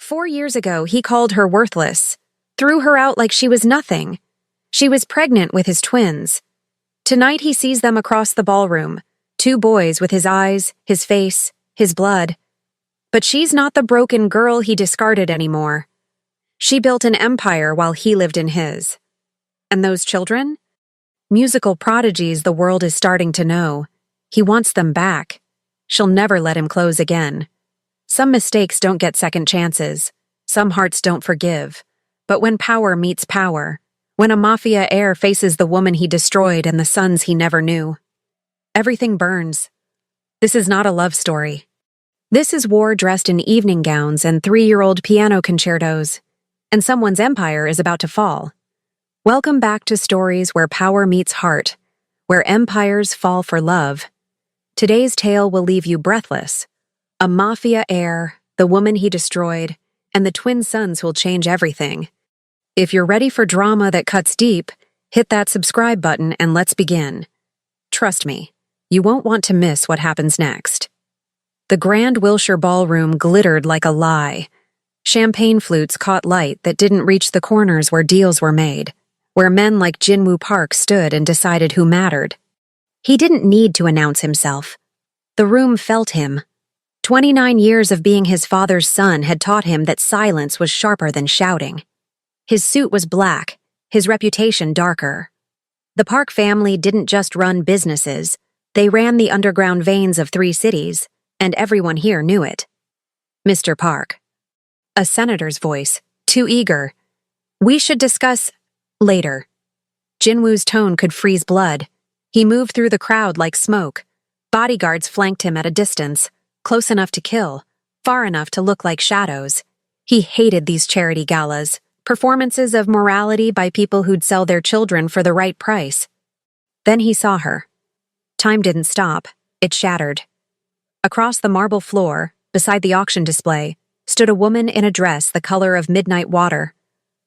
4 years ago, he called her worthless, threw her out like she was nothing. She was pregnant with his twins. Tonight he sees them across the ballroom, two boys with his eyes, his face, his blood. But she's not the broken girl he discarded anymore. She built an empire while he lived in his. And those children? Musical prodigies the world is starting to know. He wants them back. She'll never let him close again. Some mistakes don't get second chances. Some hearts don't forgive. But when power meets power, when a mafia heir faces the woman he destroyed and the sons he never knew, everything burns. This is not a love story. This is war dressed in evening gowns and 3-year-old piano concertos, and someone's empire is about to fall. Welcome back to stories where power meets heart, where empires fall for love. Today's tale will leave you breathless. A mafia heir, the woman he destroyed, and the twin sons who'll change everything. If you're ready for drama that cuts deep, hit that subscribe button and let's begin. Trust me, you won't want to miss what happens next. The Grand Wilshire Ballroom glittered like a lie. Champagne flutes caught light that didn't reach the corners where deals were made, where men like Jinwoo Park stood and decided who mattered. He didn't need to announce himself. The room felt him. 29 years of being his father's son had taught him that silence was sharper than shouting. His suit was black, his reputation darker. The Park family didn't just run businesses, they ran the underground veins of 3 cities, and everyone here knew it. Mr. Park. A senator's voice, too eager. We should discuss later. Jinwoo's tone could freeze blood. He moved through the crowd like smoke. Bodyguards flanked him at a distance, close enough to kill, far enough to look like shadows. He hated these charity galas, performances of morality by people who'd sell their children for the right price. Then he saw her. Time didn't stop, it shattered. Across the marble floor, beside the auction display, stood a woman in a dress the color of midnight water.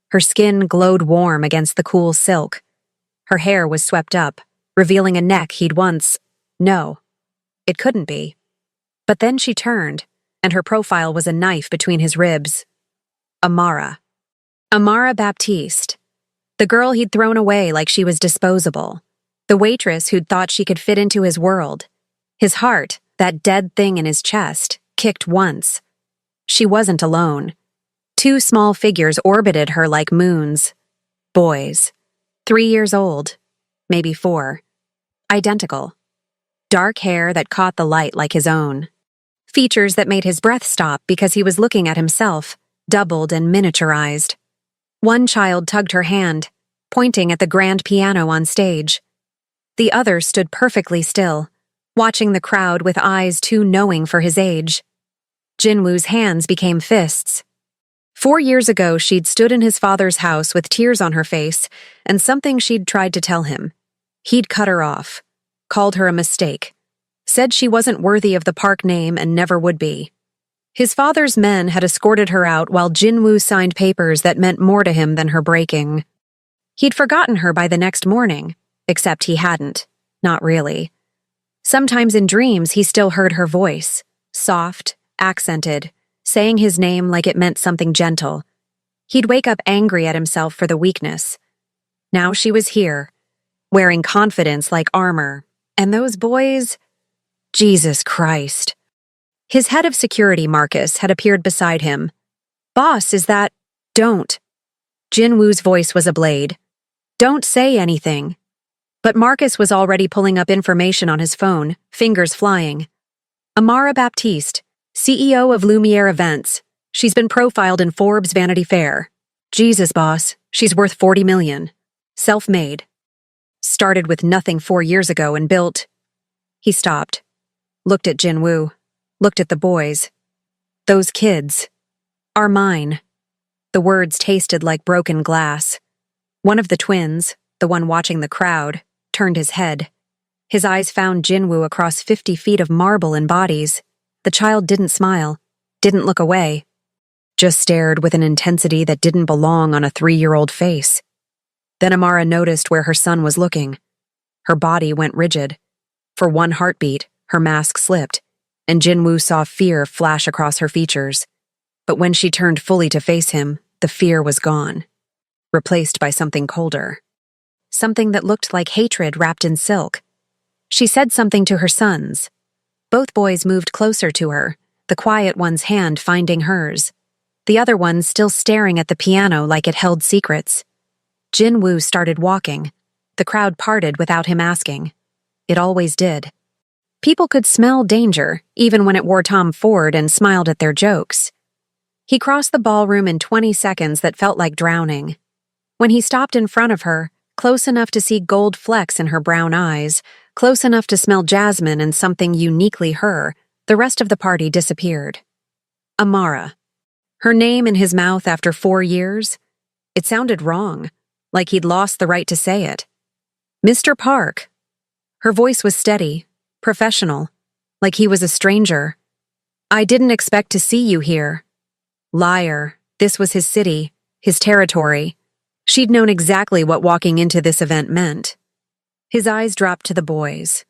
Her skin glowed warm against the cool silk. Her hair was swept up, revealing a neck he'd once... No, it couldn't be. But then she turned, and her profile was a knife between his ribs. Amara. Amara Baptiste. The girl he'd thrown away like she was disposable. The waitress who'd thought she could fit into his world. His heart, that dead thing in his chest, kicked once. She wasn't alone. 2 small figures orbited her like moons. Boys. 3 years old. Maybe 4. Identical. Dark hair that caught the light like his own. Features that made his breath stop because he was looking at himself, doubled and miniaturized. One child tugged her hand, pointing at the grand piano on stage. The other stood perfectly still, watching the crowd with eyes too knowing for his age. Jinwoo's hands became fists. 4 years ago, she'd stood in his father's house with tears on her face and something she'd tried to tell him. He'd cut her off, called her a mistake, said she wasn't worthy of the Park name and never would be. His father's men had escorted her out while Jinwoo signed papers that meant more to him than her breaking. He'd forgotten her by the next morning, except he hadn't. Not really. Sometimes in dreams he still heard her voice, soft, accented, saying his name like it meant something gentle. He'd wake up angry at himself for the weakness. Now she was here, wearing confidence like armor, and those boys... Jesus Christ. His head of security, Marcus, had appeared beside him. Boss, is that... Don't. Jinwoo's voice was a blade. Don't say anything. But Marcus was already pulling up information on his phone, fingers flying. Amara Baptiste, CEO of Lumiere Events. She's been profiled in Forbes Vanity Fair. Jesus, boss, she's worth 40 million. Self-made. Started with nothing 4 years ago and built... He stopped. Looked at Jinwoo. Looked at the boys. Those kids. Are mine. The words tasted like broken glass. One of the twins, the one watching the crowd, turned his head. His eyes found Jinwoo across 50 feet of marble and bodies. The child didn't smile, didn't look away, just stared with an intensity that didn't belong on a 3-year-old face. Then Amara noticed where her son was looking. Her body went rigid. For one heartbeat, her mask slipped, and Jinwoo saw fear flash across her features. But when she turned fully to face him, the fear was gone, replaced by something colder. Something that looked like hatred wrapped in silk. She said something to her sons. Both boys moved closer to her, the quiet one's hand finding hers, the other one still staring at the piano like it held secrets. Jinwoo started walking. The crowd parted without him asking. It always did. People could smell danger, even when it wore Tom Ford and smiled at their jokes. He crossed the ballroom in 20 seconds that felt like drowning. When he stopped in front of her, close enough to see gold flecks in her brown eyes, close enough to smell jasmine and something uniquely her, the rest of the party disappeared. Amara. Her name in his mouth after 4 years? It sounded wrong, like he'd lost the right to say it. Mr. Park. Her voice was steady, professional, like he was a stranger. I didn't expect to see you here. Liar. This was his city, his territory. She'd known exactly what walking into this event meant. His eyes dropped to the boys.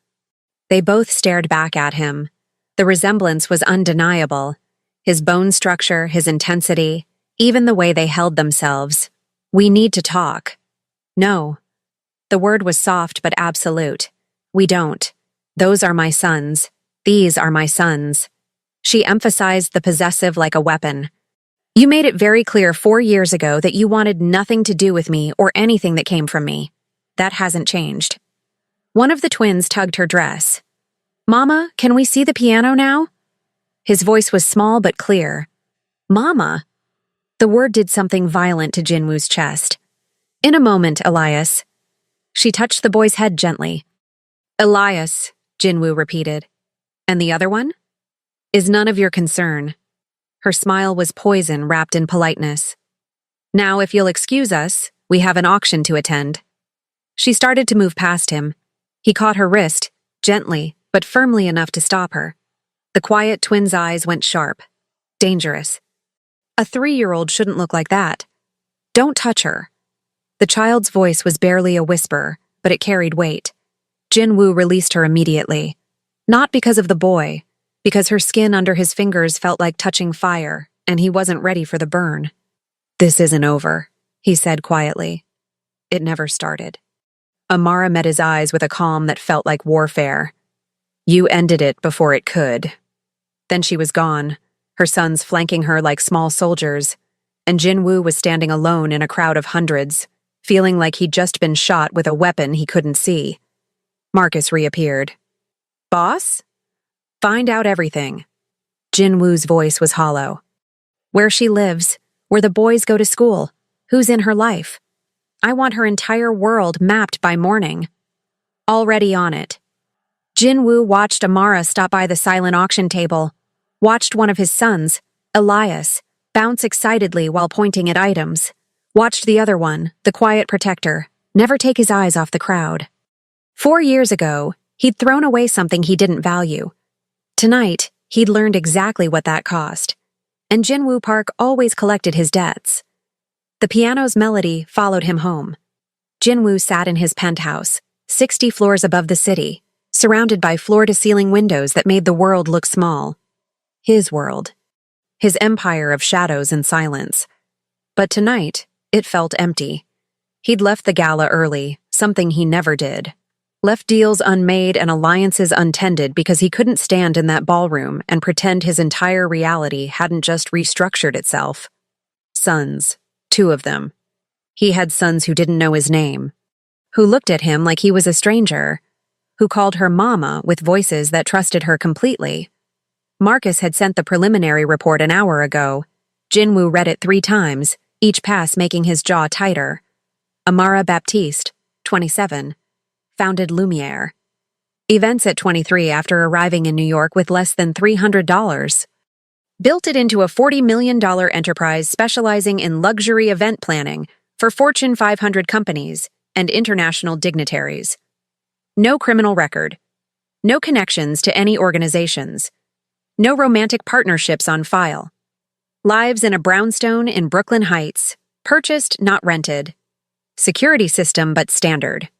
They both stared back at him. The resemblance was undeniable. His bone structure, his intensity, even the way they held themselves. We need to talk. No. The word was soft but absolute. We don't. Those are my sons. These are my sons. She emphasized the possessive like a weapon. You made it very clear 4 years ago that you wanted nothing to do with me or anything that came from me. That hasn't changed. One of the twins tugged her dress. Mama, can we see the piano now? His voice was small but clear. Mama. The word did something violent to Jinwoo's chest. In a moment, Elias. She touched the boy's head gently. Elias, Jinwoo repeated. And the other one? Is none of your concern. Her smile was poison wrapped in politeness. Now, if you'll excuse us, we have an auction to attend. She started to move past him. He caught her wrist, gently, but firmly enough to stop her. The quiet twin's eyes went sharp. Dangerous. A 3-year-old shouldn't look like that. Don't touch her. The child's voice was barely a whisper, but it carried weight. Jinwoo released her immediately. Not because of the boy, because her skin under his fingers felt like touching fire, and he wasn't ready for the burn. This isn't over, he said quietly. It never started. Amara met his eyes with a calm that felt like warfare. You ended it before it could. Then she was gone, her sons flanking her like small soldiers, and Jinwoo was standing alone in a crowd of hundreds, feeling like he'd just been shot with a weapon he couldn't see. Marcus reappeared. Boss? Find out everything. Jinwoo's voice was hollow. Where she lives, where the boys go to school, who's in her life. I want her entire world mapped by morning. Already on it. Jinwoo watched Amara stop by the silent auction table, watched one of his sons, Elias, bounce excitedly while pointing at items, watched the other one, the quiet protector, never take his eyes off the crowd. 4 years ago, he'd thrown away something he didn't value. Tonight, he'd learned exactly what that cost, and Jinwoo Park always collected his debts. The piano's melody followed him home. Jinwoo sat in his penthouse, 60 floors above the city, surrounded by floor-to-ceiling windows that made the world look small. His world. His empire of shadows and silence. But tonight, it felt empty. He'd left the gala early, something he never did. Left deals unmade and alliances untended because he couldn't stand in that ballroom and pretend his entire reality hadn't just restructured itself. Sons. 2 of them. He had sons who didn't know his name, who looked at him like he was a stranger, who called her mama with voices that trusted her completely. Marcus had sent the preliminary report an hour ago. Jinwoo read it 3 times, each pass making his jaw tighter. Amara Baptiste, 27. Founded Lumiere. Events at 23 after arriving in New York with less than $300. Built it into a $40 million enterprise specializing in luxury event planning for Fortune 500 companies and international dignitaries. No criminal record. No connections to any organizations. No romantic partnerships on file. Lives in a brownstone in Brooklyn Heights. Purchased, not rented. Security system but standard.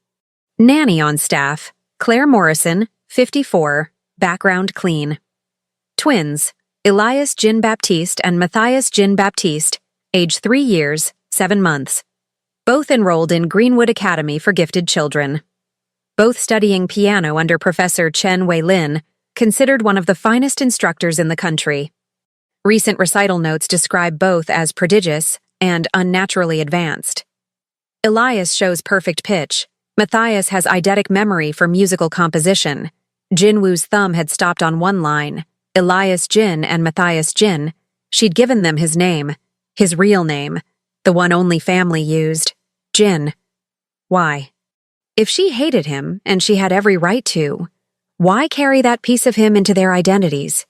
Nanny on staff, Claire Morrison, 54, background clean. Twins, Elias Jean-Baptiste and Matthias Jean-Baptiste, age 3 years, 7 months. Both enrolled in Greenwood Academy for Gifted Children. Both studying piano under Professor Chen Wei-lin, considered one of the finest instructors in the country. Recent recital notes describe both as prodigious and unnaturally advanced. Elias shows perfect pitch. Matthias has eidetic memory for musical composition. Jinwoo's thumb had stopped on one line, Elias Jin and Matthias Jin. She'd given them his name, his real name, the one only family used, Jin. Why? If she hated him, and she had every right to, why carry that piece of him into their identities?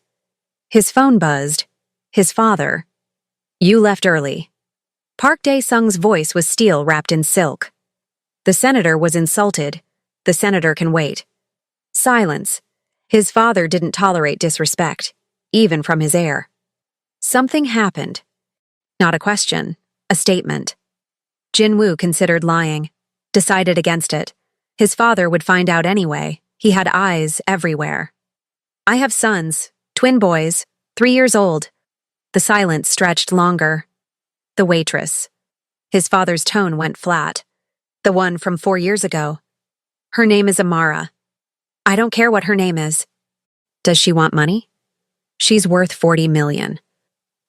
His phone buzzed. His father. You left early. Park Dae-sung's voice was steel wrapped in silk. The senator was insulted. The senator can wait. Silence. His father didn't tolerate disrespect, even from his heir. Something happened. Not a question, a statement. Jinwoo considered lying, decided against it. His father would find out anyway. He had eyes everywhere. I have sons, twin boys, 3 years old. The silence stretched longer. The waitress. His father's tone went flat. The one from 4 years ago. Her name is Amara. I don't care what her name is. Does she want money? She's worth 40 million.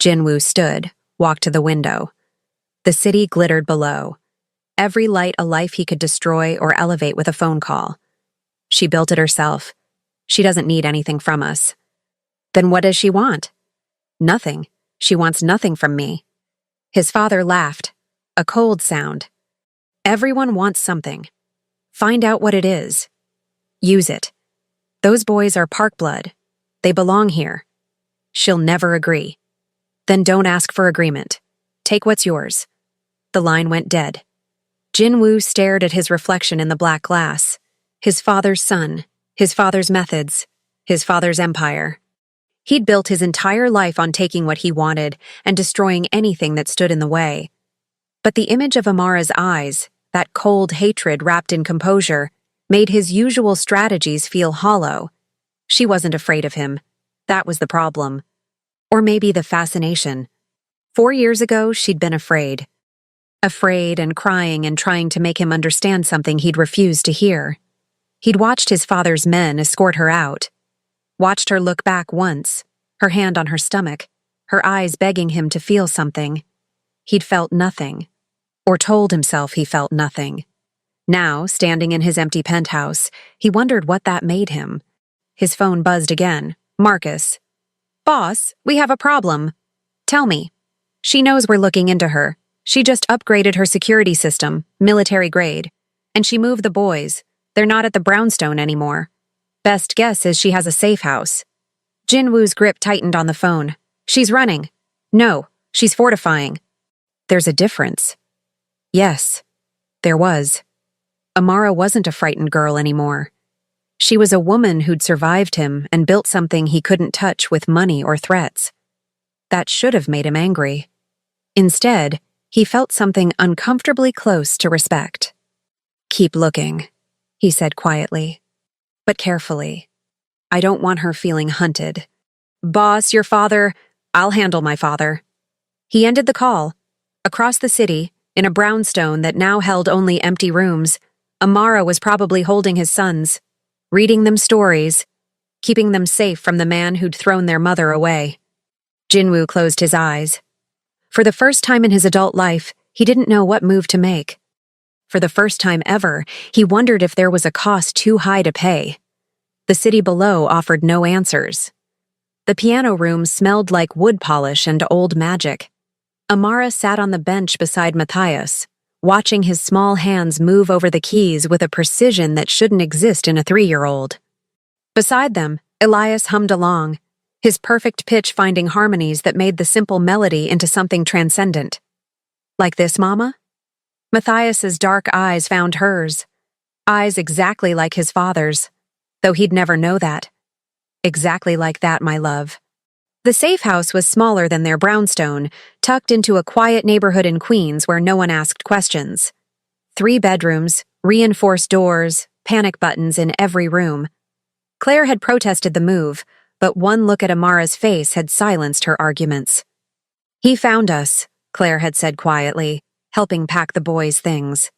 Jinwoo stood, walked to the window. The city glittered below. Every light a life he could destroy or elevate with a phone call. She built it herself. She doesn't need anything from us. Then what does she want? Nothing. She wants nothing from me. His father laughed. A cold sound. Everyone wants something. Find out what it is. Use it. Those boys are Park blood. They belong here. She'll never agree. Then don't ask for agreement. Take what's yours. The line went dead. Jinwoo stared at his reflection in the black glass. His father's son, his father's methods, his father's empire. He'd built his entire life on taking what he wanted and destroying anything that stood in the way. But the image of Amara's eyes, that cold hatred wrapped in composure, made his usual strategies feel hollow. She wasn't afraid of him. That was the problem. Or maybe the fascination. 4 years ago, she'd been afraid. Afraid and crying and trying to make him understand something he'd refused to hear. He'd watched his father's men escort her out. Watched her look back once, her hand on her stomach, her eyes begging him to feel something. He'd felt nothing. Or told himself he felt nothing. Now, standing in his empty penthouse, he wondered what that made him. His phone buzzed again. Marcus. Boss, we have a problem. Tell me. She knows we're looking into her. She just upgraded her security system, military grade. And she moved the boys. They're not at the brownstone anymore. Best guess is she has a safe house. Jinwoo's grip tightened on the phone. She's running. No, she's fortifying. There's a difference. Yes, there was. Amara wasn't a frightened girl anymore. She was a woman who'd survived him and built something he couldn't touch with money or threats. That should have made him angry. Instead, he felt something uncomfortably close to respect. Keep looking, he said quietly, but carefully. I don't want her feeling hunted. Boss, your father, I'll handle my father. He ended the call. Across the city, in a brownstone that now held only empty rooms, Amara was probably holding his sons, reading them stories, keeping them safe from the man who'd thrown their mother away. Jinwoo closed his eyes. For the first time in his adult life, he didn't know what move to make. For the first time ever, he wondered if there was a cost too high to pay. The city below offered no answers. The piano room smelled like wood polish and old magic. Amara sat on the bench beside Matthias, watching his small hands move over the keys with a precision that shouldn't exist in a 3-year-old. Beside them, Elias hummed along, his perfect pitch finding harmonies that made the simple melody into something transcendent. Like this, Mama? Matthias's dark eyes found hers, eyes exactly like his father's, though he'd never know that. Exactly like that, my love. The safe house was smaller than their brownstone, tucked into a quiet neighborhood in Queens where no one asked questions. 3 bedrooms, reinforced doors, panic buttons in every room. Claire had protested the move, but one look at Amara's face had silenced her arguments. "He found us," Claire had said quietly, helping pack the boys' things.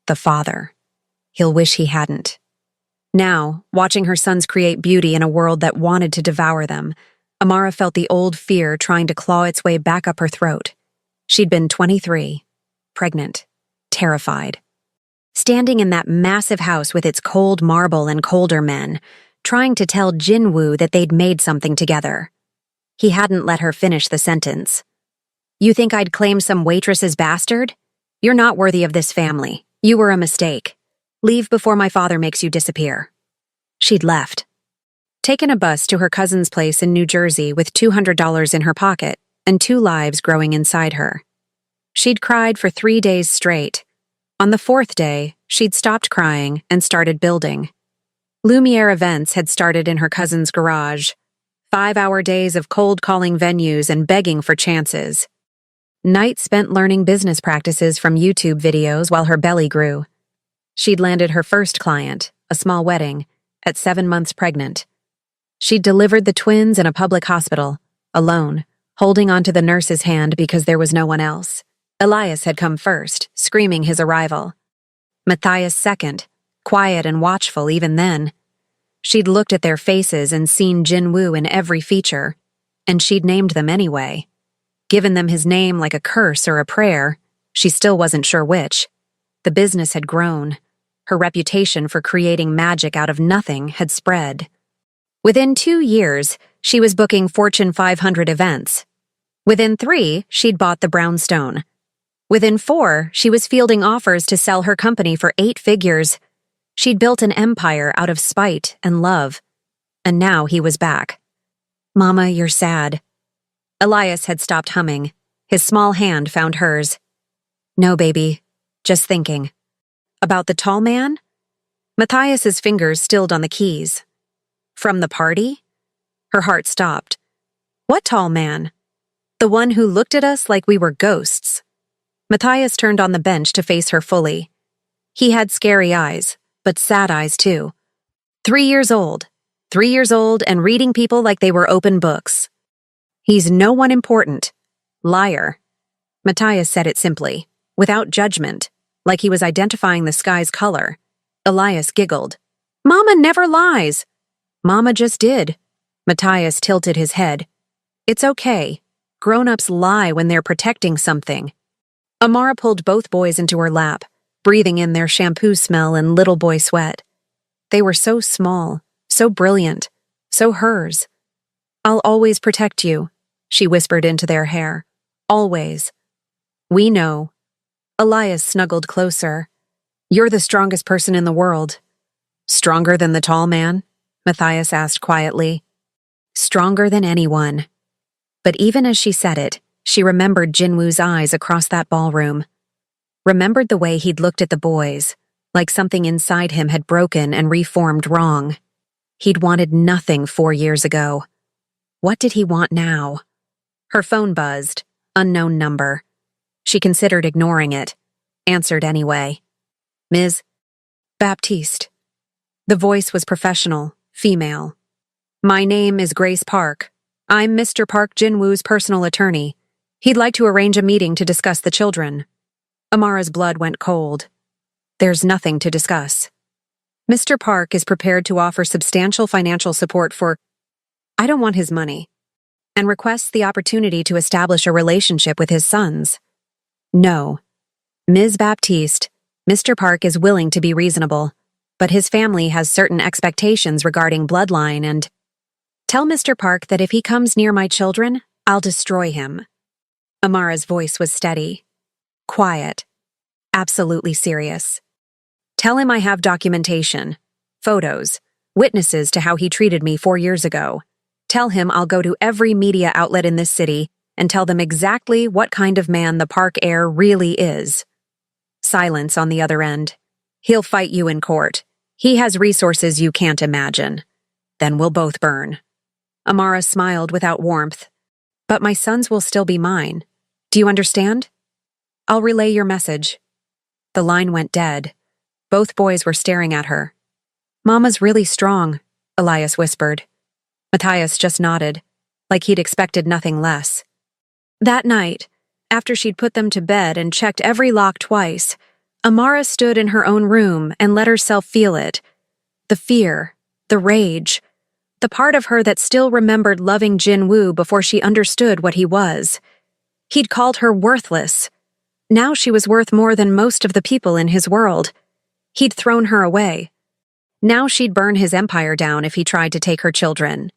The father. He'll wish he hadn't. Now, watching her sons create beauty in a world that wanted to devour them, Amara felt the old fear trying to claw its way back up her throat. She'd been 23, pregnant, terrified. Standing in that massive house with its cold marble and colder men, trying to tell Jinwoo that they'd made something together. He hadn't let her finish the sentence. "You think I'd claim some waitress's bastard? You're not worthy of this family. You were a mistake. Leave before my father makes you disappear." She'd left. Taken a bus to her cousin's place in New Jersey with $200 in her pocket and 2 lives growing inside her. She'd cried for 3 days straight. On the 4th day, she'd stopped crying and started building. Lumiere events had started in her cousin's garage. 5-hour days of cold-calling venues and begging for chances. Nights spent learning business practices from YouTube videos while her belly grew. She'd landed her first client, a small wedding, at 7 months pregnant. She'd delivered the twins in a public hospital, alone, holding onto the nurse's hand because there was no one else. Elias had come first, screaming his arrival. Matthias second, quiet and watchful even then. She'd looked at their faces and seen Jinwoo in every feature, and she'd named them anyway. Given them his name like a curse or a prayer, she still wasn't sure which. The business had grown. Her reputation for creating magic out of nothing had spread. Within 2 years, she was booking Fortune 500 events. Within 3, she'd bought the brownstone. Within 4, she was fielding offers to sell her company for 8 figures. She'd built an empire out of spite and love. And now he was back. "Mama, you're sad." Elias had stopped humming. His small hand found hers. "No, baby. Just thinking." "About the tall man?" Matthias's fingers stilled on the keys. "From the party?" Her heart stopped. "What tall man?" "The one who looked at us like we were ghosts." Matthias turned on the bench to face her fully. He had scary eyes, but sad eyes too. 3 years old. 3 years old and reading people like they were open books. "He's no one important. Liar." Matthias said it simply, without judgment, like he was identifying the sky's color. Elias giggled. "Mama never lies." "Mama just did." Matthias tilted his head. "It's okay. Grown-ups lie when they're protecting something." Amara pulled both boys into her lap, breathing in their shampoo smell and little boy sweat. They were so small, so brilliant, so hers. "I'll always protect you," she whispered into their hair. "Always." "We know." Elias snuggled closer. "You're the strongest person in the world." "Stronger than the tall man?" Matthias asked quietly. "Stronger than anyone." But even as she said it, she remembered Jinwoo's eyes across that ballroom. Remembered the way he'd looked at the boys, like something inside him had broken and reformed wrong. He'd wanted nothing 4 years ago. What did he want now? Her phone buzzed, unknown number. She considered ignoring it, answered anyway. "Ms. Baptiste." The voice was professional, female. "My name is Grace Park. I'm Mr. Park Jinwoo's personal attorney. He'd like to arrange a meeting to discuss the children." Amara's blood went cold. "There's nothing to discuss. Mr. Park is prepared to offer substantial financial support for— I don't want his money, and requests the opportunity to establish a relationship with his sons." "No. Ms. Baptiste, Mr. Park is willing to be reasonable, but his family has certain expectations regarding bloodline and— Tell Mr. Park that if he comes near my children, I'll destroy him." Amara's voice was steady, quiet, absolutely serious. "Tell him I have documentation, photos, witnesses to how he treated me 4 years ago. Tell him I'll go to every media outlet in this city and tell them exactly what kind of man the Park heir really is." Silence on the other end. "He'll fight you in court. He has resources you can't imagine. Then we'll both burn." Amara smiled without warmth. "But my sons will still be mine. Do you understand? I'll relay your message." The line went dead. Both boys were staring at her. "Mama's really strong," Elias whispered. Matthias just nodded, like he'd expected nothing less. That night, after she'd put them to bed and checked every lock twice, Amara stood in her own room and let herself feel it. The fear, the rage, the part of her that still remembered loving Jin-woo before she understood what he was. He'd called her worthless. Now she was worth more than most of the people in his world. He'd thrown her away. Now she'd burn his empire down if he tried to take her children.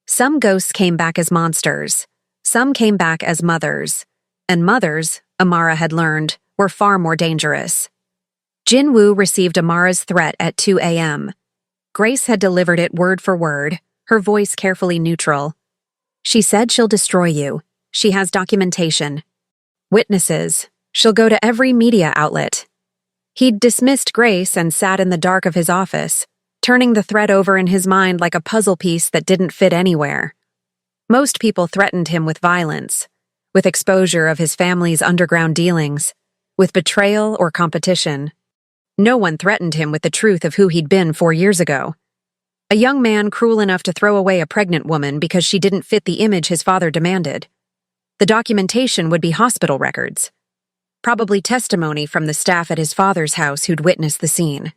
Some ghosts came back as monsters. Some came back as mothers. And mothers, Amara had learned, were far more dangerous. Jin-woo received Amara's threat at 2 a.m. Grace had delivered it word for word, her voice carefully neutral. She said she'll destroy you. She has documentation. Witnesses. She'll go to every media outlet. He'd dismissed Grace and sat in the dark of his office, turning the threat over in his mind like a puzzle piece that didn't fit anywhere. Most people threatened him with violence, with exposure of his family's underground dealings, with betrayal or competition. No one threatened him with the truth of who he'd been 4 years ago. A young man cruel enough to throw away a pregnant woman because she didn't fit the image his father demanded. The documentation would be hospital records. Probably testimony from the staff at his father's house who'd witnessed the scene.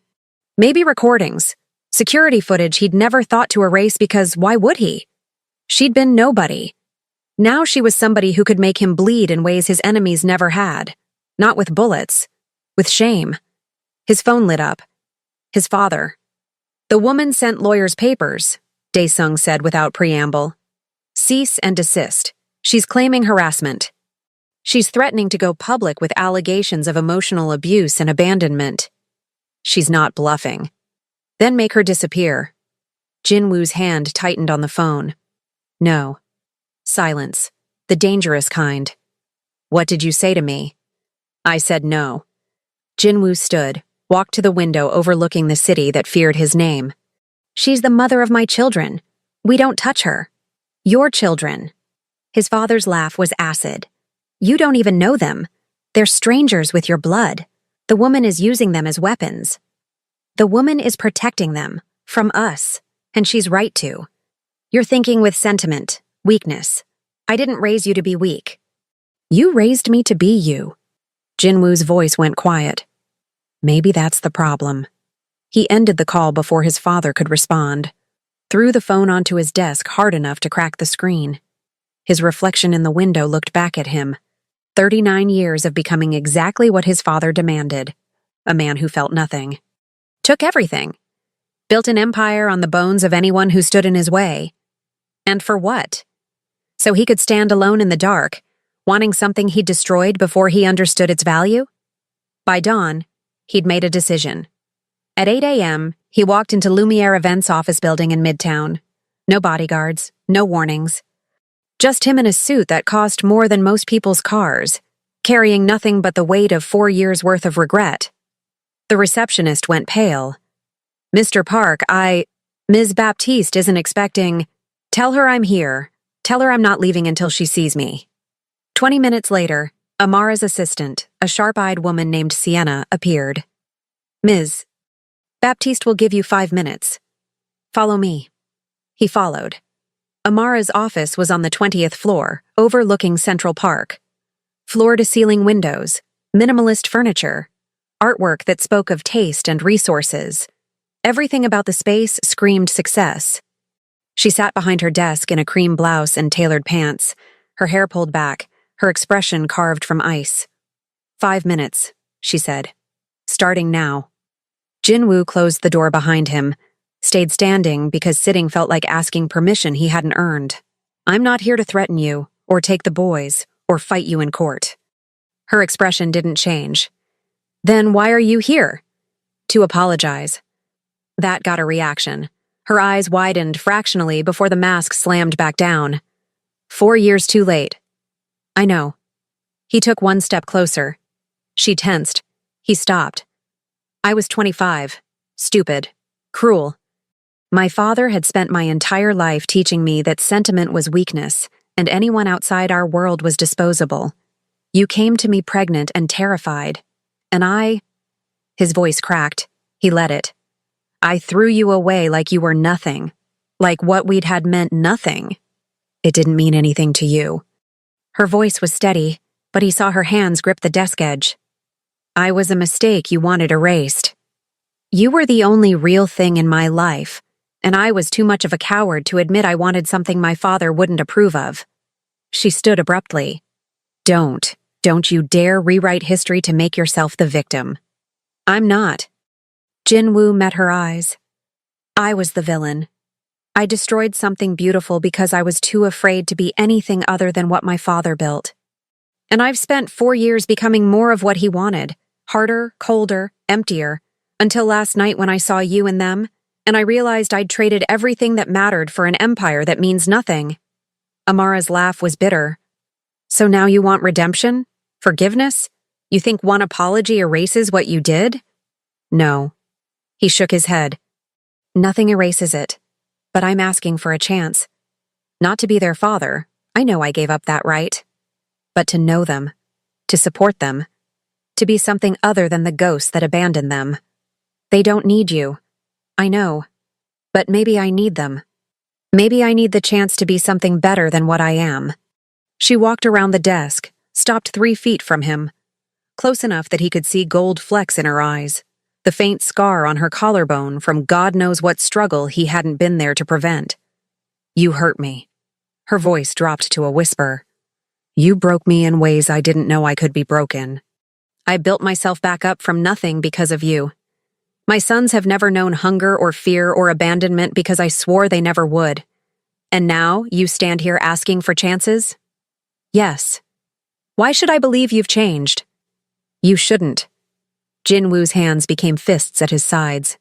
Maybe recordings, security footage he'd never thought to erase because why would he? She'd been nobody. Now she was somebody who could make him bleed in ways his enemies never had. Not with bullets. With shame. His phone lit up. His father. The woman sent lawyers papers, Dae-sung said without preamble. Cease and desist. She's claiming harassment. She's threatening to go public with allegations of emotional abuse and abandonment. She's not bluffing. Then make her disappear. Jin-woo's hand tightened on the phone. No. Silence. The dangerous kind. What did you say to me? I said no. Jin-woo stood, walked to the window overlooking the city that feared his name. She's the mother of my children. We don't touch her. Your children. His father's laugh was acid. You don't even know them. They're strangers with your blood. The woman is using them as weapons. The woman is protecting them, from us, and she's right to. You're thinking with sentiment, weakness. I didn't raise you to be weak. You raised me to be you. Jin-woo's voice went quiet. Maybe that's the problem. He ended the call before his father could respond. Threw the phone onto his desk hard enough to crack the screen. His reflection in the window looked back at him. 39 years of becoming exactly what his father demanded. A man who felt nothing. Took everything. Built an empire on the bones of anyone who stood in his way. And for what? So he could stand alone in the dark, wanting something he'd destroyed before he understood its value? By dawn, he'd made a decision. At 8 a.m., he walked into Lumiere Events office building in Midtown. No bodyguards, no warnings. Just him in a suit that cost more than most people's cars, carrying nothing but the weight of 4 years' worth of regret. The receptionist went pale. Mr. Park, Ms. Baptiste isn't expecting... Tell her I'm here. Tell her I'm not leaving until she sees me. 20 minutes later, Amara's assistant, a sharp-eyed woman named Sienna, appeared. Ms. Baptiste will give you 5 minutes. Follow me. He followed. Amara's office was on the 20th floor, overlooking Central Park. Floor-to-ceiling windows, minimalist furniture, artwork that spoke of taste and resources. Everything about the space screamed success. She sat behind her desk in a cream blouse and tailored pants, her hair pulled back, her expression carved from ice. 5 minutes, she said. Starting now. Jin-woo closed the door behind him, stayed standing because sitting felt like asking permission he hadn't earned. I'm not here to threaten you, or take the boys, or fight you in court. Her expression didn't change. Then why are you here? To apologize. That got a reaction. Her eyes widened fractionally before the mask slammed back down. 4 years too late. I know. He took one step closer. She tensed. He stopped. I was 25. Stupid. Cruel. My father had spent my entire life teaching me that sentiment was weakness, and anyone outside our world was disposable. You came to me pregnant and terrified, and I... His voice cracked. He let it. I threw you away like you were nothing. Like what we'd had meant nothing. It didn't mean anything to you. Her voice was steady, but he saw her hands grip the desk edge. I was a mistake you wanted erased. You were the only real thing in my life, and I was too much of a coward to admit I wanted something my father wouldn't approve of. She stood abruptly. Don't you dare rewrite history to make yourself the victim. I'm not. Jinwoo met her eyes. I was the villain. I destroyed something beautiful because I was too afraid to be anything other than what my father built. And I've spent 4 years becoming more of what he wanted, harder, colder, emptier, until last night when I saw you and them, and I realized I'd traded everything that mattered for an empire that means nothing. Amara's laugh was bitter. So now you want redemption? Forgiveness? You think one apology erases what you did? No. He shook his head. Nothing erases it. But I'm asking for a chance. Not to be their father. I know I gave up that right. But to know them. To support them. To be something other than the ghost that abandoned them. They don't need you. I know. But maybe I need them. Maybe I need the chance to be something better than what I am. She walked around the desk, stopped 3 feet from him, close enough that he could see gold flecks in her eyes, the faint scar on her collarbone from God knows what struggle he hadn't been there to prevent. You hurt me. Her voice dropped to a whisper. You broke me in ways I didn't know I could be broken. I built myself back up from nothing because of you. My sons have never known hunger or fear or abandonment because I swore they never would. And now you stand here asking for chances? Yes. Why should I believe you've changed? You shouldn't. Jinwoo's hands became fists at his sides.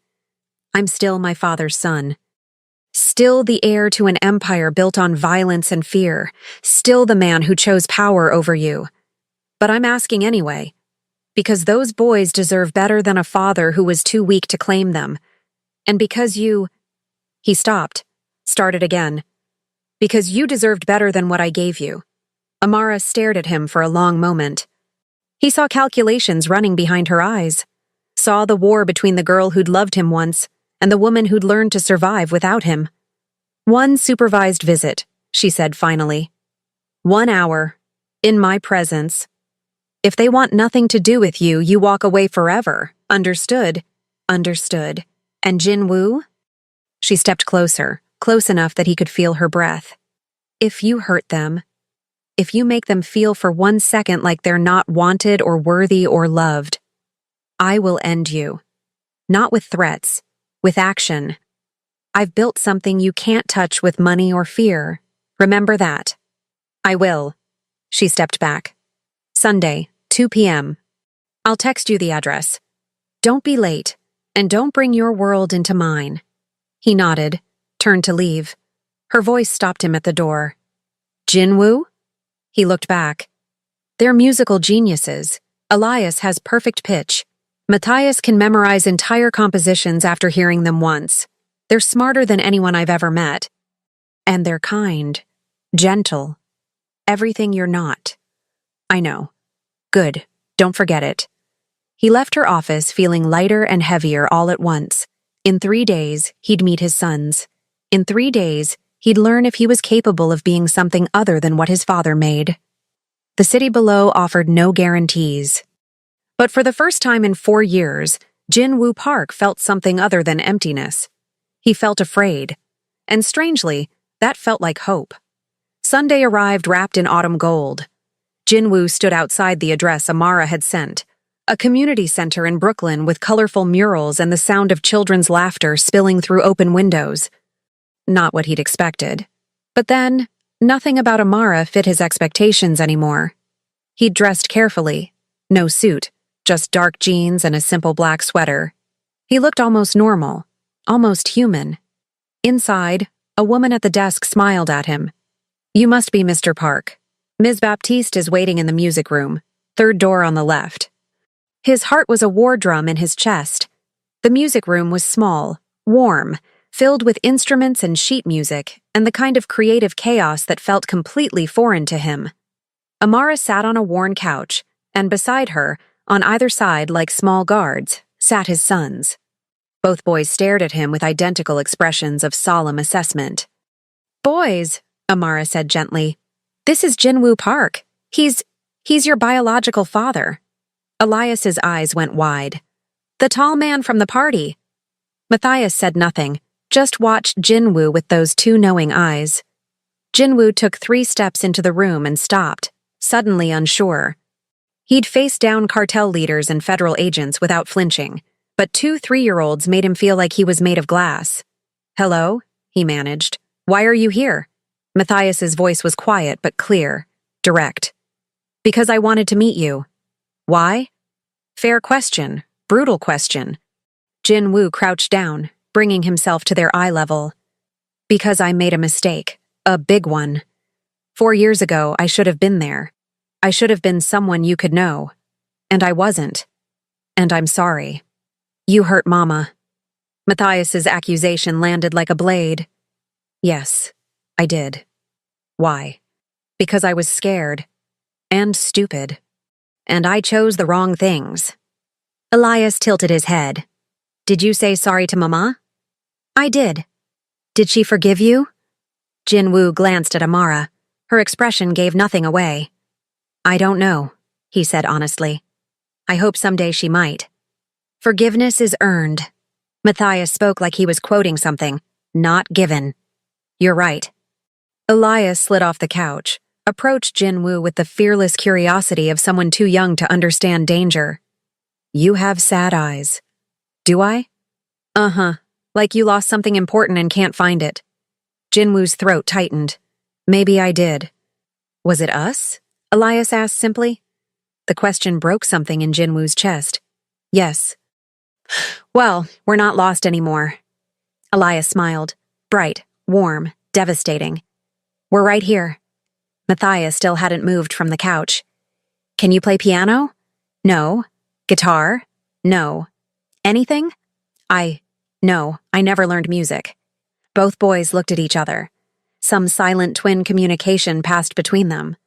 I'm still my father's son. Still the heir to an empire built on violence and fear. Still the man who chose power over you. But I'm asking anyway. Because those boys deserve better than a father who was too weak to claim them. And because you... He stopped, started again. Because you deserved better than what I gave you. Amara stared at him for a long moment. He saw calculations running behind her eyes. Saw the war between the girl who'd loved him once and the woman who'd learned to survive without him. 1 supervised visit, she said finally. 1 hour. In my presence. If they want nothing to do with you, you walk away forever. Understood? Understood. And Jinwoo? She stepped closer, close enough that he could feel her breath. If you hurt them, if you make them feel for 1 second like they're not wanted or worthy or loved, I will end you. Not with threats, with action. I've built something you can't touch with money or fear. Remember that. I will. She stepped back. Sunday, 2 p.m. I'll text you the address. Don't be late, and don't bring your world into mine. He nodded, turned to leave. Her voice stopped him at the door. Jinwoo? He looked back. They're musical geniuses. Elias has perfect pitch. Matthias can memorize entire compositions after hearing them once. They're smarter than anyone I've ever met. And they're kind, gentle. Everything you're not. I know. Good. Don't forget it. He left her office feeling lighter and heavier all at once. In 3 days, he'd meet his sons. In 3 days, he'd learn if he was capable of being something other than what his father made. The city below offered no guarantees. But for the first time in 4 years, Jinwoo Park felt something other than emptiness. He felt afraid. And strangely, that felt like hope. Sunday arrived wrapped in autumn gold. Jinwoo stood outside the address Amara had sent, a community center in Brooklyn with colorful murals and the sound of children's laughter spilling through open windows. Not what he'd expected. But then, nothing about Amara fit his expectations anymore. He'd dressed carefully. No suit, just dark jeans and a simple black sweater. He looked almost normal, almost human. Inside, a woman at the desk smiled at him. You must be Mr. Park. Ms. Baptiste is waiting in the music room, 3rd door on the left. His heart was a war drum in his chest. The music room was small, warm, filled with instruments and sheet music, and the kind of creative chaos that felt completely foreign to him. Amara sat on a worn couch, and beside her, on either side like small guards, sat his sons. Both boys stared at him with identical expressions of solemn assessment. Boys, Amara said gently, this is Jinwoo Park. He's your biological father. Elias's eyes went wide. The tall man from the party. Matthias said nothing, just watched Jinwoo with those two knowing eyes. Jinwoo took 3 steps into the room and stopped, suddenly unsure. He'd faced down cartel leaders and federal agents without flinching, but 2 3-year-olds made him feel like he was made of glass. Hello? He managed. Why are you here? Matthias's voice was quiet but clear, direct. Because I wanted to meet you. Why? Fair question, brutal question. Jinwoo crouched down, bringing himself to their eye level. Because I made a mistake, a big one. 4 years ago, I should have been there. I should have been someone you could know. And I wasn't. And I'm sorry. You hurt Mama. Matthias's accusation landed like a blade. Yes, I did. Why? Because I was scared. And stupid. And I chose the wrong things. Elias tilted his head. Did you say sorry to Mama? I did. Did she forgive you? Jinwoo glanced at Amara. Her expression gave nothing away. I don't know, he said honestly. I hope someday she might. Forgiveness is earned. Matthias spoke like he was quoting something, not given. You're right. Elias slid off the couch, approached Jinwoo with the fearless curiosity of someone too young to understand danger. You have sad eyes. Do I? Uh-huh, like you lost something important and can't find it. Jinwoo's throat tightened. Maybe I did. Was it us? Elias asked simply. The question broke something in Jinwoo's chest. Yes. Well, we're not lost anymore. Elias smiled. Bright, warm, devastating. We're right here. Matthias still hadn't moved from the couch. Can you play piano? No. Guitar? No. Anything? No, I never learned music. Both boys looked at each other. Some silent twin communication passed between them.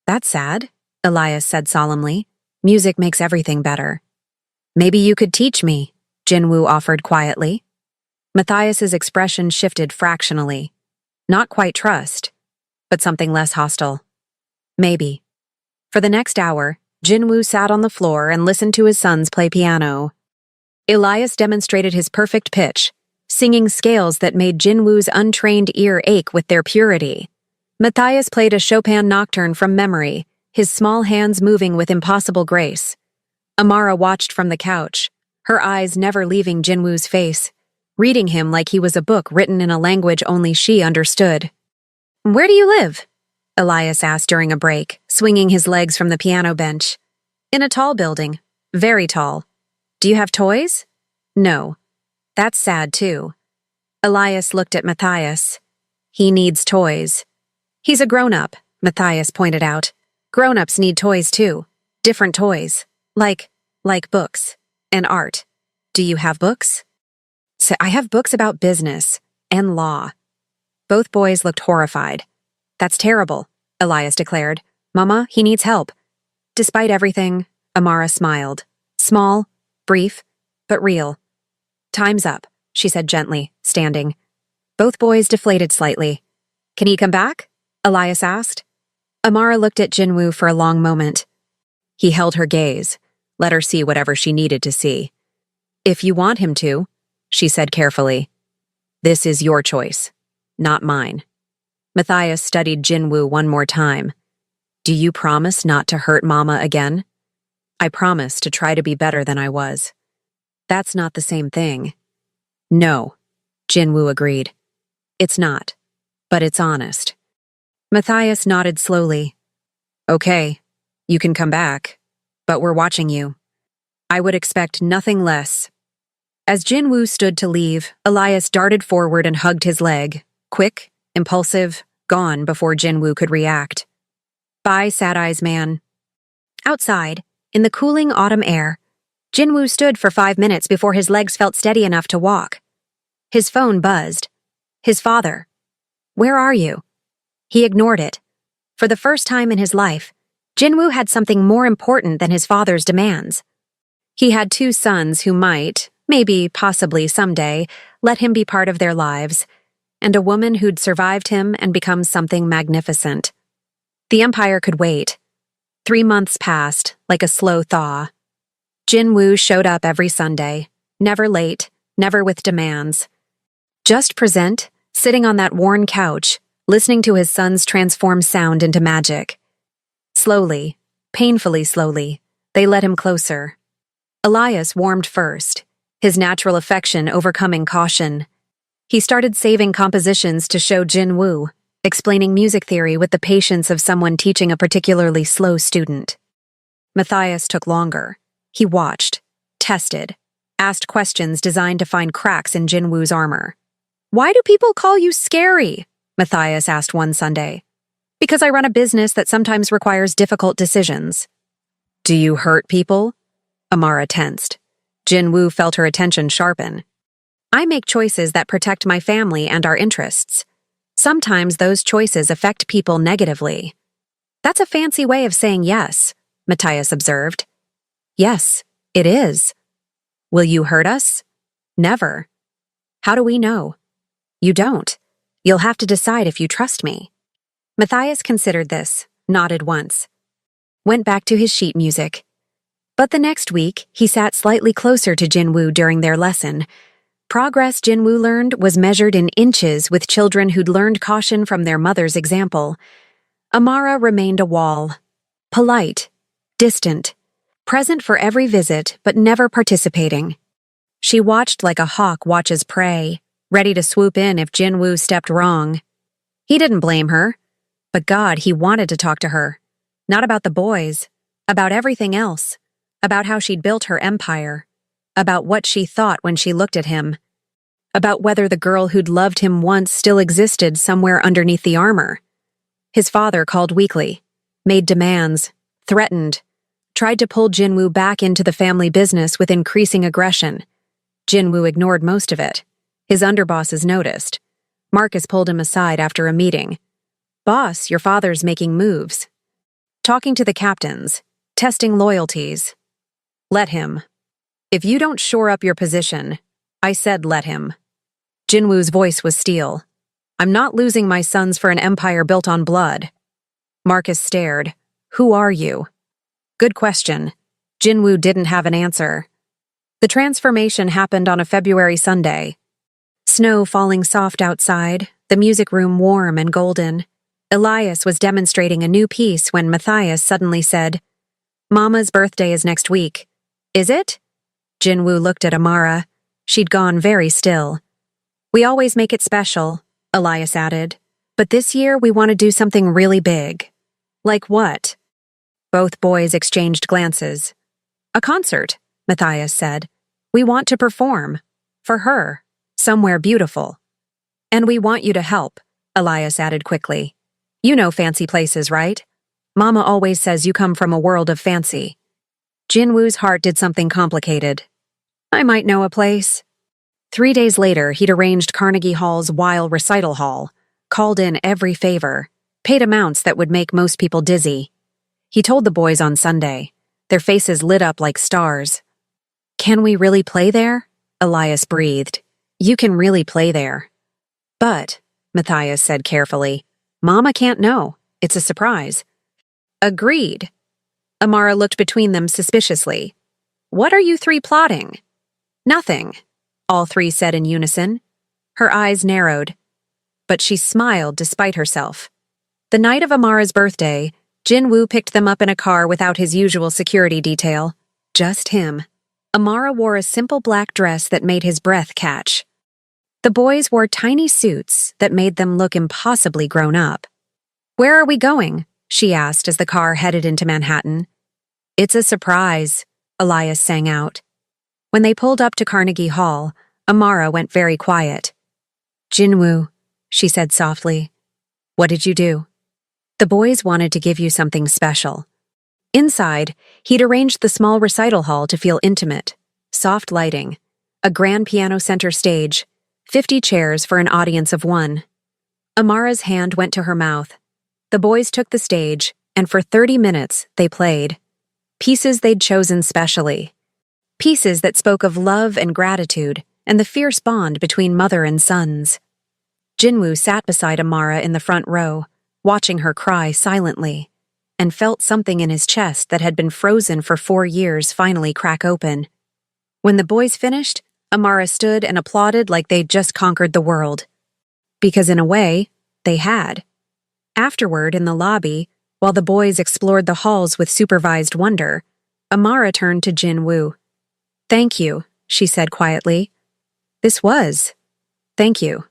That's sad, Elias said solemnly. Music makes everything better. Maybe you could teach me, Jinwoo offered quietly. Matthias's expression shifted fractionally. Not quite trust, but something less hostile. Maybe. For the next hour, Jinwoo sat on the floor and listened to his sons play piano. Elias demonstrated his perfect pitch, singing scales that made Jinwoo's untrained ear ache with their purity. Matthias played a Chopin nocturne from memory, his small hands moving with impossible grace. Amara watched from the couch, her eyes never leaving Jinwoo's face, reading him like he was a book written in a language only she understood. Where do you live? Elias asked during a break, swinging his legs from the piano bench. In a tall building, very tall. Do you have toys? No. That's sad too. Elias looked at Matthias. He needs toys. He's a grown-up, Matthias pointed out. Grown-ups need toys too. Different toys. Like books. And art. Do you have books? I have books about business. And law. Both boys looked horrified. That's terrible, Elias declared. Mama, he needs help. Despite everything, Amara smiled. Small, brief, but real. Time's up, she said gently, standing. Both boys deflated slightly. Can he come back? Elias asked. Amara looked at Jinwoo for a long moment. He held her gaze, let her see whatever she needed to see. If you want him to, she said carefully. This is your choice, not mine. Matthias studied Jinwoo one more time. Do you promise not to hurt Mama again? I promise to try to be better than I was. That's not the same thing. No, Jinwoo agreed. It's not, but it's honest. Matthias nodded slowly. Okay, you can come back, but we're watching you. I would expect nothing less. As Jinwoo stood to leave, Elias darted forward and hugged his leg, quick, impulsive, gone before Jinwoo could react. Bye, Sad Eyes Man. Outside, in the cooling autumn air, Jinwoo stood for 5 minutes before his legs felt steady enough to walk. His phone buzzed. His father. Where are you? He ignored it. For the first time in his life, Jinwoo had something more important than his father's demands. He had 2 sons who might, Maybe, possibly, someday, let him be part of their lives, and a woman who'd survived him and become something magnificent. The empire could wait. 3 months passed, like a slow thaw. Jinwoo showed up every Sunday, never late, never with demands. Just present, sitting on that worn couch, listening to his sons transform sound into magic. Slowly, painfully slowly, they led him closer. Elias warmed first, his natural affection overcoming caution. He started saving compositions to show Jinwoo, explaining music theory with the patience of someone teaching a particularly slow student. Matthias took longer. He watched, tested, asked questions designed to find cracks in Jinwoo's armor. "Why do people call you scary?" Matthias asked one Sunday. "Because I run a business that sometimes requires difficult decisions." "Do you hurt people?" Amara tensed. Jinwoo felt her attention sharpen. "I make choices that protect my family and our interests. Sometimes those choices affect people negatively." "That's a fancy way of saying yes," Matthias observed. "Yes, it is." "Will you hurt us?" "Never." "How do we know?" "You don't. You'll have to decide if you trust me." Matthias considered this, nodded once. Went back to his sheet music. But the next week, he sat slightly closer to Jinwoo during their lesson. Progress Jinwoo learned was measured in inches with children who'd learned caution from their mother's example. Amara remained a wall. Polite, distant, present for every visit but never participating. She watched like a hawk watches prey, ready to swoop in if Jinwoo stepped wrong. He didn't blame her, but God, he wanted to talk to her. Not about the boys, about everything else, about how she'd built her empire, about what she thought when she looked at him, about whether the girl who'd loved him once still existed somewhere underneath the armor. His father called weekly, made demands, threatened, tried to pull Jinwoo back into the family business with increasing aggression. Jinwoo ignored most of it. His underbosses noticed. Marcus pulled him aside after a meeting. "Boss, your father's making moves. Talking to the captains, testing loyalties." "Let him. If you don't shore up your position," I said let him. Jinwoo's voice was steel. "I'm not losing my sons for an empire built on blood." Marcus stared. "Who are you?" Good question. Jinwoo didn't have an answer. The transformation happened on a February Sunday. Snow falling soft outside, the music room warm and golden. Elias was demonstrating a new piece when Matthias suddenly said, "Mama's birthday is next week." "Is it?" Jinwoo looked at Amara. She'd gone very still. "We always make it special," Elias added. "But this year we want to do something really big." "Like what?" Both boys exchanged glances. "A concert," Matthias said. "We want to perform. For her. Somewhere beautiful." "And we want you to help," Elias added quickly. "You know fancy places, right? Mama always says you come from a world of fancy." Jinwoo's heart did something complicated. "I might know a place." 3 days later, he'd arranged Carnegie Hall's Weil Recital Hall, called in every favor, paid amounts that would make most people dizzy. He told the boys on Sunday. Their faces lit up like stars. "Can we really play there?" Elias breathed. "You can really play there." "But," Matthias said carefully, "Mama can't know. It's a surprise." "Agreed." Amara looked between them suspiciously. "What are you three plotting?" "Nothing," all three said in unison. Her eyes narrowed. But she smiled despite herself. The night of Amara's birthday, Jinwoo picked them up in a car without his usual security detail. Just him. Amara wore a simple black dress that made his breath catch. The boys wore tiny suits that made them look impossibly grown up. "Where are we going?" she asked as the car headed into Manhattan. "It's a surprise," Elias sang out. When they pulled up to Carnegie Hall, Amara went very quiet. "Jinwoo," she said softly. "What did you do?" "The boys wanted to give you something special." Inside, he'd arranged the small recital hall to feel intimate. Soft lighting, a grand piano center stage, 50 chairs for an audience of one. Amara's hand went to her mouth. The boys took the stage, and for 30 minutes they played. Pieces they'd chosen specially. pieces that spoke of love and gratitude and the fierce bond between mother and sons. Jinwoo sat beside Amara in the front row, watching her cry silently, and felt something in his chest that had been frozen for 4 years finally crack open. When the boys finished, Amara stood and applauded like they'd just conquered the world. Because in a way, they had. Afterward, in the lobby, while the boys explored the halls with supervised wonder, Amara turned to Jinwoo. "Thank you," she said quietly. Thank you.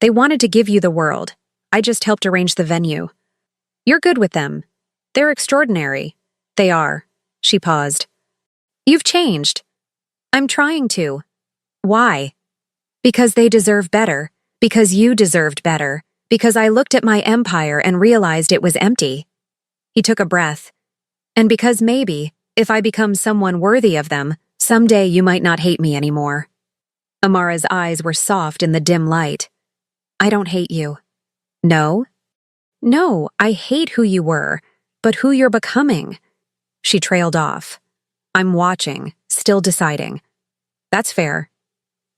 They wanted to give you the world. I just helped arrange the venue. You're good with them. They're extraordinary. They are." She paused. "You've changed." "I'm trying to." "Why?" "Because they deserve better. Because you deserved better. Because I looked at my empire and realized it was empty." He took a breath. "And because maybe, if I become someone worthy of them, someday you might not hate me anymore." Amara's eyes were soft in the dim light. "I don't hate you." "No?" "No, I hate who you were, but who you're becoming." She trailed off. "I'm watching, still deciding." "That's fair."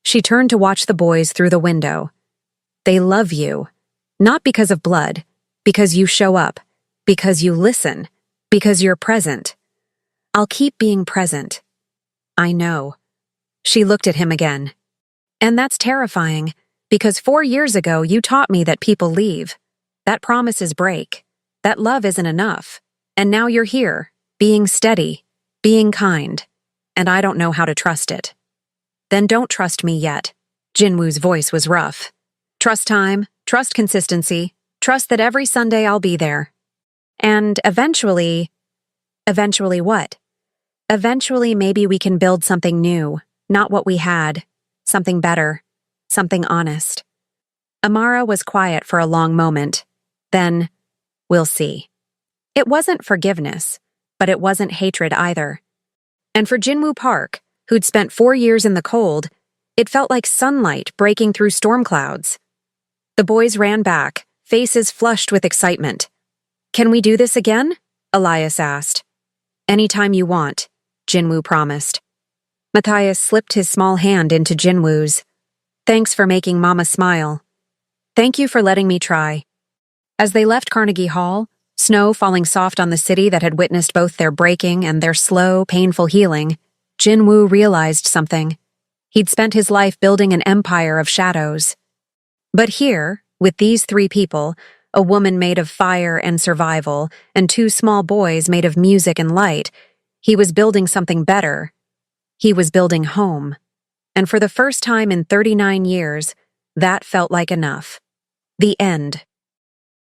She turned to watch the boys through the window. "They love you. Not because of blood, because you show up, because you listen, because you're present." "I'll keep being present." "I know." She looked at him again. "And that's terrifying, because 4 years ago you taught me that people leave, that promises break, that love isn't enough. And now you're here, being steady, being kind, and I don't know how to trust it." "Then don't trust me yet." Jinwoo's voice was rough. "Trust time, trust consistency, trust that every Sunday I'll be there. And eventually..." "Eventually what?" "Eventually maybe we can build something new, not what we had. Something better. Something honest." Amara was quiet for a long moment. Then, "We'll see." It wasn't forgiveness, but it wasn't hatred either. And for Jinwoo Park, who'd spent 4 years in the cold, it felt like sunlight breaking through storm clouds. The boys ran back, faces flushed with excitement. "Can we do this again?" Elias asked. "Anytime you want," Jinwoo promised. Matthias slipped his small hand into Jinwoo's. "Thanks for making Mama smile." "Thank you for letting me try." As they left Carnegie Hall, snow falling soft on the city that had witnessed both their breaking and their slow, painful healing, Jinwoo realized something. He'd spent his life building an empire of shadows. But here, with these 3 people, a woman made of fire and survival, and 2 small boys made of music and light, he was building something better. He was building home. And for the first time in 39 years, that felt like enough. The end.